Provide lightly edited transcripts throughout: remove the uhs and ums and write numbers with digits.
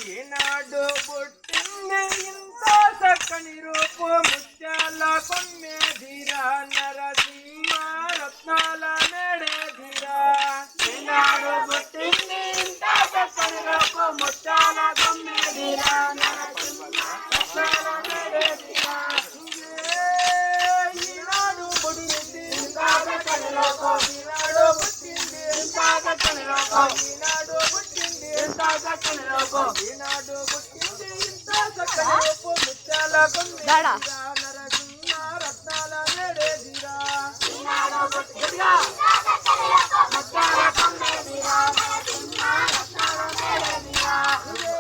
ఈనాడు పుట్టింది ఇంత చక్కని రూపు ముత్యాల కొమ్మేదిరా నరసింహ రత్నాల మేడేదిరా. ఈనాడు పుట్టింది ఇంత చక్కని రూపు ముత్యాల కొమ్మేదిరా నరసింహ రత్నాల మేడేదిరా. ఈనాడు పుట్టింది ఇంత చక్కని రూపు ఈనాడు పుట్టింది ఇంత చక్కని రూపు ఈనాడు పుట్టింది ఇంత చక్కని రూపు ఈనాడు పుట్టింది ఇంత చక్కని రూపు ముత్యాల కొమ్మేదిరా నరసింహ రత్నాల మేడేదిరా. ఈనాడు పుట్టింది ముత్యాల కొమ్మేదిరా నరసింహ రత్నాల మేడేదిరా.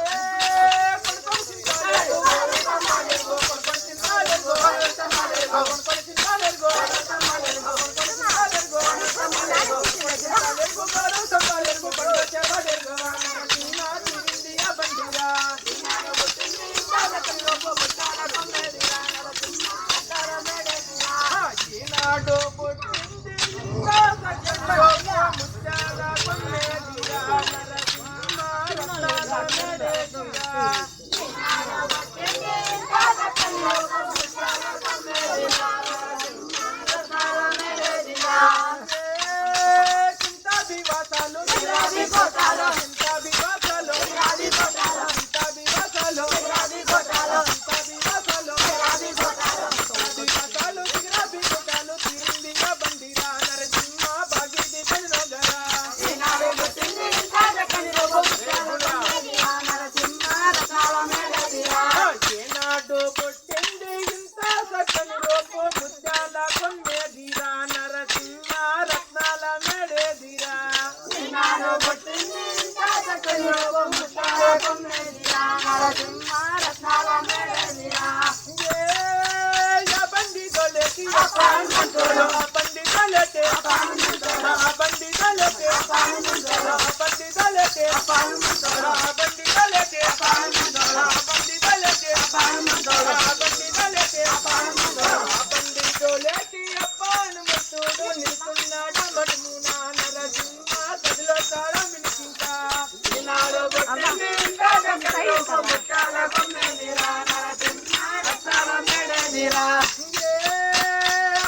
ఈనాడు పుట్టింది ఇంత చక్కని రూపు ముత్యాల కొమ్మేదిరా నరసింహ రత్నాల మేడేదిరా. ఈనాడు పుట్టింది ఇంత చక్కని రూపు ముత్యాల కొమ్మేదిరా నరసింహ రత్నాల మేడేదిరా. ఈనాడు పుట్టింది ఇంత చక్కని రూపు ముత్యాల కొమ్మేదిరా నరసింహ రత్నాల మేడేదిరా. బండి తొలెటి బండి తొలెటి బండి తొలెటి బండి తొలెటి బండి తొలెటి బండి తొలెటి అప్పాను ముట్టుడు నిలుస్తున్నాడు మడుమున నరసింహ గదిలో తాళం వినిపించా. ఈనాడు పుట్టింది ఇంత చక్కని రూపు ముత్యాల కొమ్మేదిరా నరసింహ రత్నాల మేడేదిరా.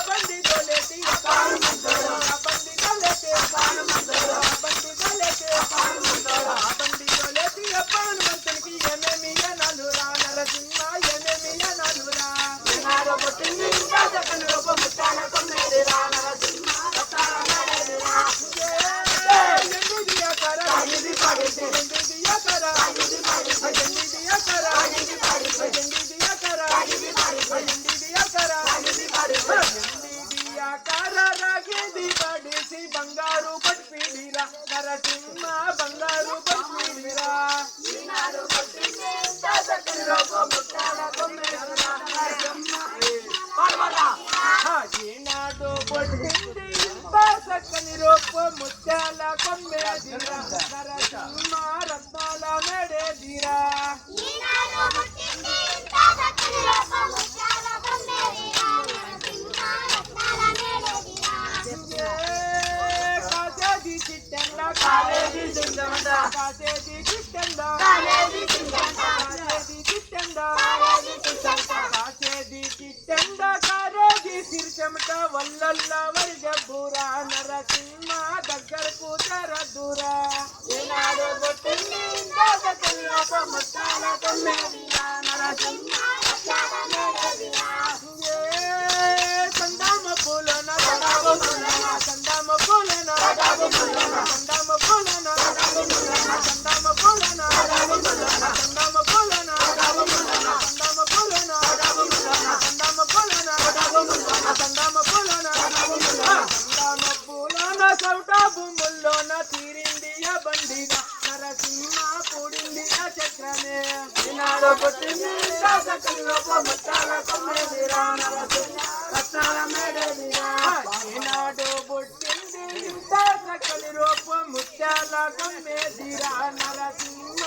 బండి తొలెటి అప్పాను ముట్టుడు బండి తొలెటి అప్పాను ముట్టుడు బండి తొలెటి అప్పాను ముట్టుడు బండి తొలెటి అప్పాను మంతునికి ఏమేమి అనాలురా నరసింహ ఏమేమి అనాలురా. ఈనాడు పుట్టింది ఇంత చక్కని రూపు ముత్యాల కొమ్మేదిరా నరసింహ రత్నాల మేడేదిరా. ఎన్నిది ఎకర ఇది పడితే ఎన్నిది ఎకర ఇది పడితే ఎన్నిది ఎకర ఇది పడితే ఎన్నిది ఎకర ఇది పడితే ఎన్నిది ఎకర ఇది పడితే ఎన్నిది ఎకర రాగిది పడిసి బంగారు పట్టిడిరా నరసింహ బంగారు పట్టిడిరా. ఈనాడు పుట్టింది ఇంత చక్కని రూపు ముత్యాల కొమ్మేదిరా నరసింహ ఈనాడు పుట్టింది ఇంత చక్కని రూపు ముత్యాల కొమ్మేదిరా నరసింహ రత్నాల మేడేదిరా. కాసేది చిట్టండ కాలేది సింగమండ కాసేది చిట్టండ కాలేది సింగండ కాసేది చిట్టండ కాసేది చిట్టండ కారేది సిరిచెమట వల్లల్ల వరిజబ్బురా నరసింహ దగ్గరకు తెరదురా. ఈనాడు పుట్టింది ఇంత చక్కని రూపు ముత్యాల కొమ్మేదిరా నరసింహ రత్నాల మేడేదిరా. చందమ పూలన చందమ పూలన చందమ పూలన చందమ పూలన చందమ పూలన చందమ పూలన చందమ పూలన చందమ పూలన చందమ పూలన చందమ పూలన సౌట భూముల్లోన తీరింది బండిన నరసింహ కూడింది చక్రమే. ఈనాడు పుట్టింది ఇంత చక్కని రూపు ముత్యాల కొమ్మేదిరా నరసింహ రత్నాల మేడేదిరా. ఈనాడు పుట్టింది ఇంత చక్కని రూపు ముత్యాల కొమ్మేదిరా నరసింహ